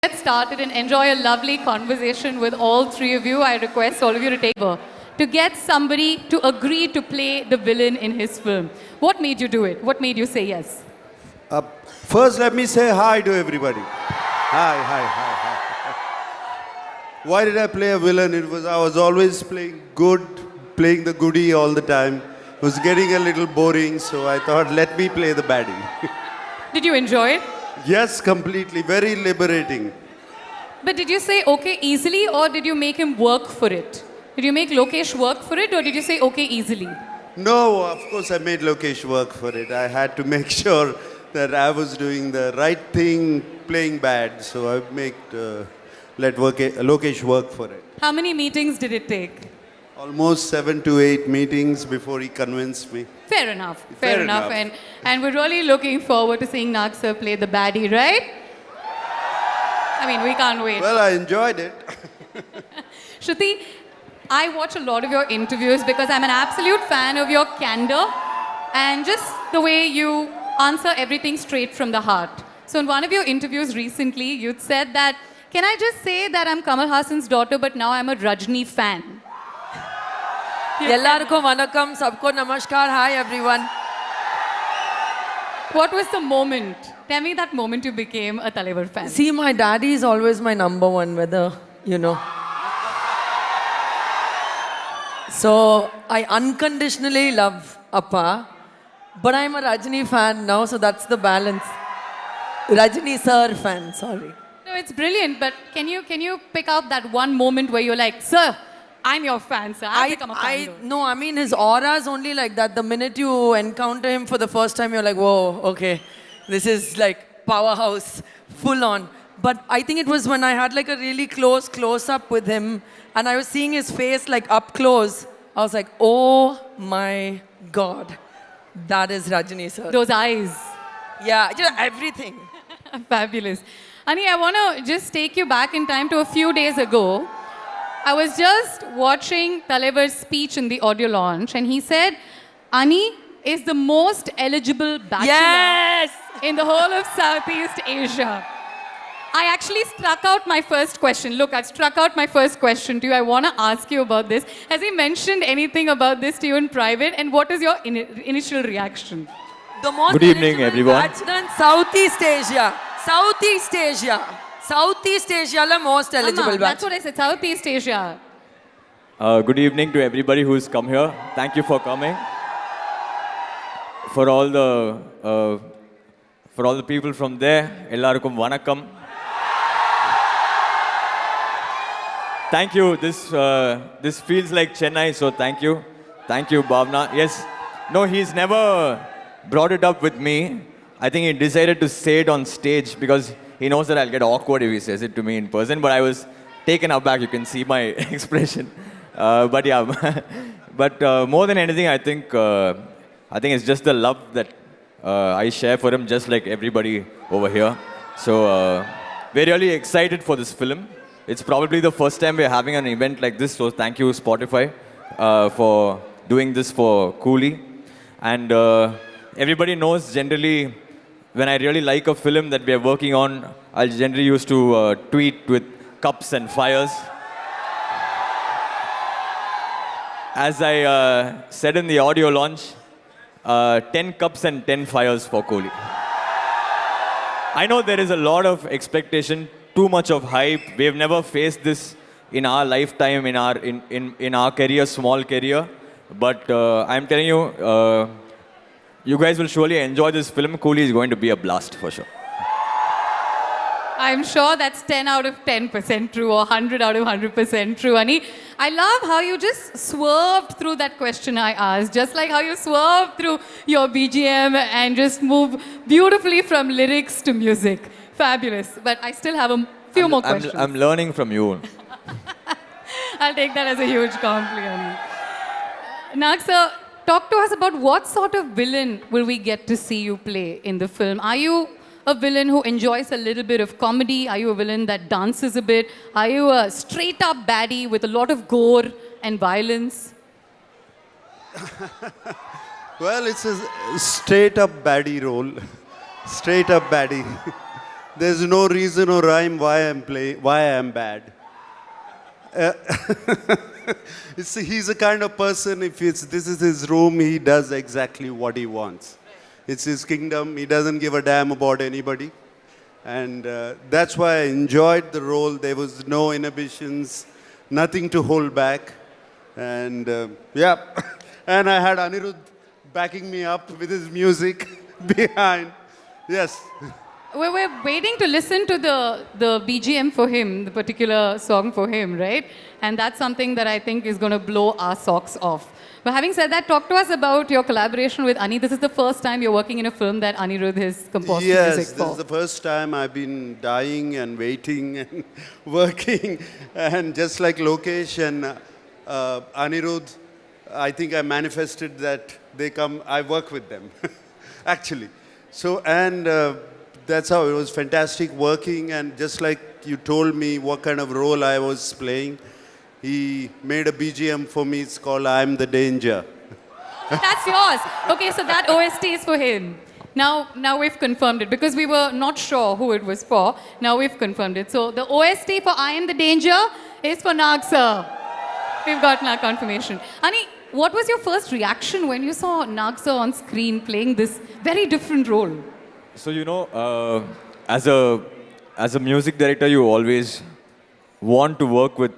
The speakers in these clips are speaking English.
Get started and enjoy a lovely conversation with all three of you. I request all of you to take over to get somebody to agree to play the villain in his film. What made you do it? What made you say yes? First, let me say hi to everybody. Hi. Why did I play a villain? I was always playing good, playing the goodie all the time. It was getting a little boring, so I thought, let me play the baddie. Did you enjoy it? Yes, completely. Very liberating. But did you say okay easily or did you make him work for it? Did you make Lokesh work for it or did you say okay easily? No, of course I made Lokesh work for it. I had to make sure that I was doing the right thing, playing bad. So I let Lokesh work for it. How many meetings did it take? Almost 7 to 8 meetings before he convinced me. Fair enough. And we're really looking forward to seeing Nag sir play the baddie, right? I mean, we can't wait. Well, I enjoyed it. Shruti, I watch a lot of your interviews because I'm an absolute fan of your candor and just the way you answer everything straight from the heart. So in one of your interviews recently, you'd said that, can I just say that I'm Kamal Haasan's daughter, but now I'm a Rajni fan? ಎಲ್ಲರಿಗೂ ವಣಕಂ ಸಬ್ಕೋ ನಮಸ್ಕಾರ hi everyone What was the moment? Tell me that moment you became a Talevar fan. See, my daddy is always my number one, whether, you know. So, I unconditionally love Appa, but I'm a Rajni fan now, so that's the balance. Rajni sir fan, sorry. No, it's brilliant, but can you pick out that one moment where you're like, sir, I'm your fan, sir. I've become a fan. No, I mean, his aura is only like that. The minute you encounter him for the first time, you're like, whoa, okay, this is like Powerhouse, full on. But I think it was when I had like a really close up with him, and I was seeing his face like up close. I was like, oh my God, that is Rajni, sir. Those eyes. Yeah, just everything. Fabulous. Ani, I want to just take you back in time to a few days ago. I was just watching Talevar's speech in the audio launch, and he said, Ani is the most eligible bachelor in the whole of Southeast Asia. I actually struck out my first question. Look, I've struck out my first question to you. I want to ask you about this. Has he mentioned anything about this to you in private, and what is your initial reaction? The most Good evening, everyone. Bachelor in Southeast Asia. Southeast Asia la most eligible Amma, that's what I said, Southeast Asia. Good evening to everybody who's come here. Thank you for coming. For all the people from there, ellarkum vanakkam. Thank you. This feels like Chennai, so thank you. Thank you, Bhavna. Yes. No, he's never brought it up with me. I think he decided to say it on stage because he knows that I'll get awkward if he says it to me in person. But I was taken aback. You can see my expression. But yeah, more than anything, I think it's just the love that I share for him, just like everybody over here. So we're really excited for this film. It's probably the first time we're having an event like this. So thank you, Spotify, for doing this for Coolie. And everybody knows generally, when I really like a film that we are working on, I'll generally used to tweet with cups and fires. As I said in the audio launch, 10 cups and 10 fires for Coolie. I know there is a lot of expectation, too much of hype. We have never faced this in our lifetime, in our career, small career. But I'm telling you, you guys will surely enjoy this film. Coolie is going to be a blast for sure. I'm sure that's 10 out of 10% true or 100 out of 100% true, Ani. I love how you just swerved through that question I asked, just like how you swerved through your BGM and just move beautifully from lyrics to music. Fabulous. But I still have a few more questions. I'm learning from you. I'll take that as a huge compliment. Nag sir, talk to us about what sort of villain will we get to see you play in the film. Are you a villain who enjoys a little bit of comedy? Are you a villain that dances a bit? Are you a straight-up baddie with a lot of gore and violence? Well, it's a straight-up baddie role. Straight-up baddie. There's no reason or rhyme why I am bad. He's a kind of person, if this is his room, he does exactly what he wants. It's his kingdom. He doesn't give a damn about anybody. And that's why I enjoyed the role. There was no inhibitions, nothing to hold back. And yeah, and I had Anirudh backing me up with his music behind. Yes. We're waiting to listen to the BGM for him, the particular song for him, right? And that's something that I think is going to blow our socks off. But having said that, talk to us about your collaboration with Ani. This is the first time you're working in a film that Anirudh has composed the Yes, music this for. is the first time I've been dying and waiting and working. And just like Lokesh and Anirudh, I think I manifested that they come, I work with them, actually. So, and that's how it was fantastic working. And just like you told me what kind of role I was playing, he made a BGM for me. It's called I'm the Danger. That's yours. Okay, so that OST is for him. Now we've confirmed it because we were not sure who it was for. Now we've confirmed it. So the OST for I Am the Danger is for Nag sir. We've gotten our confirmation. Ani, what was your first reaction when you saw Nag sir on screen playing this very different role? So, as a music director, you always want to work with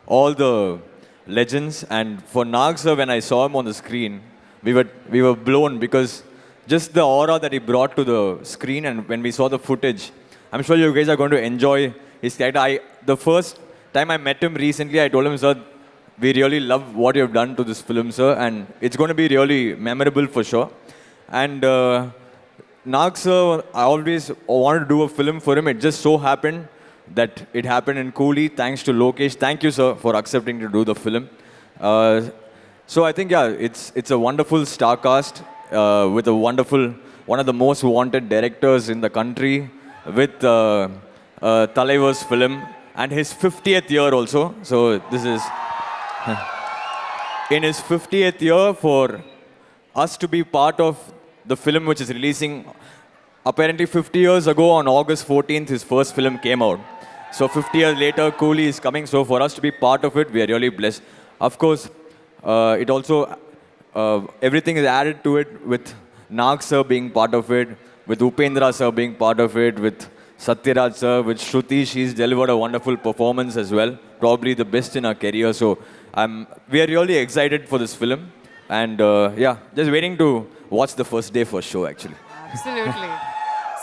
all the legends. And for Nag sir, when I saw him on the screen, we were blown because just the aura that he brought to the screen, and when we saw the footage, I'm sure you guys are going to enjoy his character. The first time I met him recently, I told him, sir, we really love what you have done to this film, sir, and it's going to be really memorable for sure. And Nag sir, I always wanted to do a film for him. It just so happened that it happened in Coolie. Thanks to Lokesh. Thank you, sir, for accepting to do the film. So I think, yeah, it's a wonderful star cast with a wonderful, one of the most wanted directors in the country with Talaivar's film and his 50th year also. So this is in his 50th year for us to be part of the film which is releasing. Apparently 50 years ago on August 14th, his first film came out. So 50 years later, Coolie is coming. So for us to be part of it, we are really blessed. Of course, it also, everything is added to it with Nag sir being part of it, with Upendra sir being part of it, with Satyaraj sir, with Shruti. She's delivered a wonderful performance as well. Probably the best in her career. So we are really excited for this film. And yeah, just waiting to watch the first day for show, actually. Absolutely.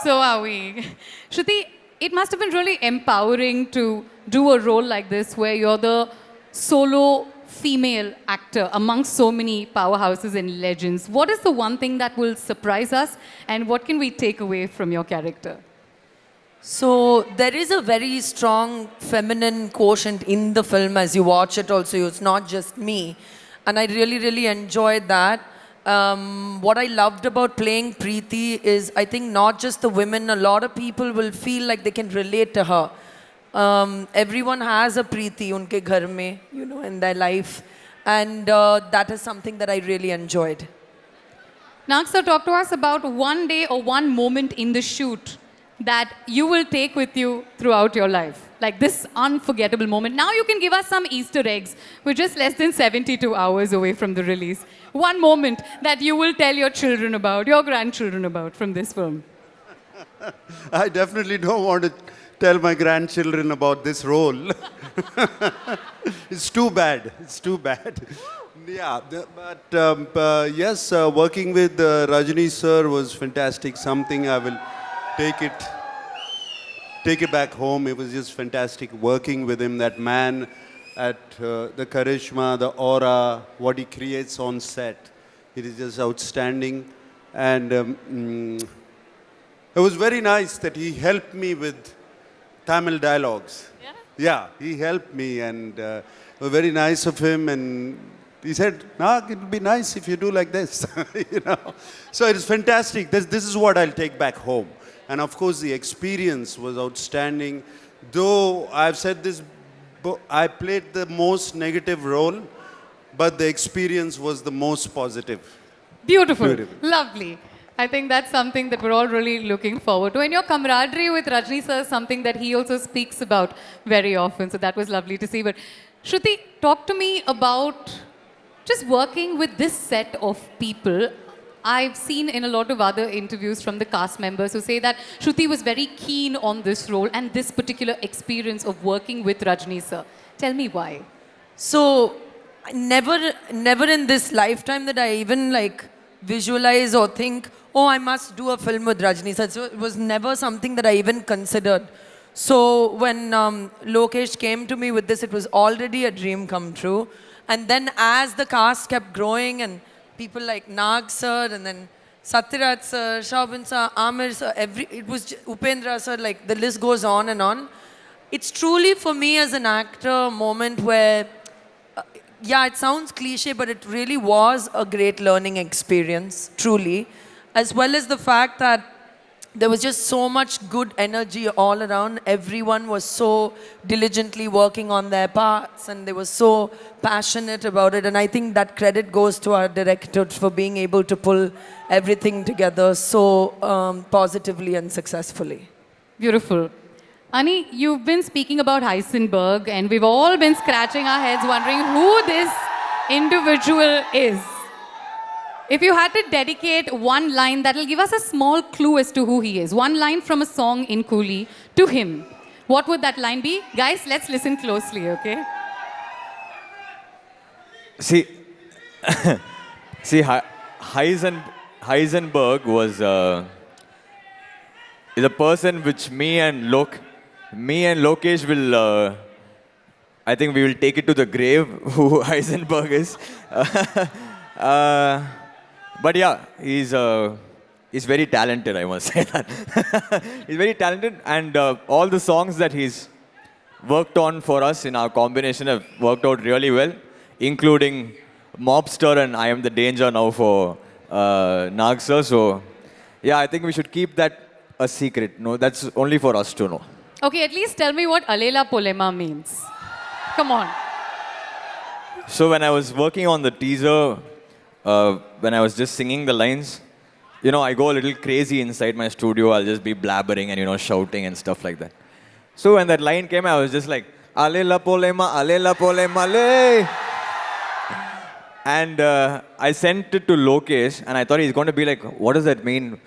So are we. Shruti, it must have been really empowering to do a role like this where you're the solo female actor amongst so many powerhouses and legends. What is the one thing that will surprise us and what can we take away from your character? So there is a very strong feminine quotient in the film as you watch it also. It's not just me. And I really, really enjoyed that. What I loved about playing Preeti is I think not just the women, a lot of people will feel like they can relate to her. Everyone has a Preeti unke ghar mein, in their life. And that is something that I really enjoyed. Nag sir, talk to us about one day or one moment in the shoot that you will take with you throughout your life. Like this unforgettable moment. Now you can give us some Easter eggs. We're just less than 72 hours away from the release. One moment that you will tell your children about, your grandchildren about from this film. I definitely don't want to tell my grandchildren about this role. It's too bad. It's too bad. Yeah, but yes, working with Rajni sir was fantastic. Something I will take it back home. It was just fantastic working with him. That man, at the charisma, the aura, what he creates on set, it is just outstanding. And it was very nice that he helped me with Tamil dialogues. Yeah? Yeah, he helped me, and it was very nice of him. And he said, "Nag, it would be nice if you do like this." So it is fantastic. This is what I'll take back home. And of course, the experience was outstanding. Though I've said this, I played the most negative role, but the experience was the most positive. Beautiful. Lovely. I think that's something that we're all really looking forward to. And your camaraderie with Rajni sir is something that he also speaks about very often. So that was lovely to see. But Shruti, talk to me about just working with this set of people. I've seen in a lot of other interviews from the cast members who say that Shruti was very keen on this role and this particular experience of working with Rajni sir. Tell me why. So, never in this lifetime that I even like visualize or think, oh, I must do a film with Rajni sir. So it was never something that I even considered. So when Lokesh came to me with this, it was already a dream come true. And then as the cast kept growing and people like Nag sir and then Satyaraj sir, Shaubin sir, Amir sir, it was Upendra sir, like the list goes on and on. It's truly for me as an actor a moment where, yeah, it sounds cliche, but it really was a great learning experience, truly. As well as the fact that there was just so much good energy all around. Everyone was so diligently working on their parts and they were so passionate about it. And I think that credit goes to our director for being able to pull everything together so positively and successfully. Beautiful. Ani, you've been speaking about Heisenberg, and we've all been scratching our heads wondering who this individual is. If you had to dedicate one line that'll give us a small clue as to who he is, one line from a song in Coolie to him, what would that line be? Guys, let's listen closely, okay? See, Heisenberg was is a person which me and Lokesh will, I think we will take it to the grave, who Heisenberg is. But yeah, he's very talented, I must say that. He's very talented, and all the songs that he's worked on for us in our combination have worked out really well, including Mobster and I Am the Danger now for Nag sir. So yeah, I think we should keep that a secret. No, that's only for us to know. Okay, at least tell me what Alela Polema means. Come on. So when I was working on the teaser, when I was just singing the lines, you know, I go a little crazy inside my studio. I'll just be blabbering and, you know, shouting and stuff like that. So when that line came, I was just like, Alela Polema, le. And I sent it to Lokesh, and I thought he's going to be like, what does that mean?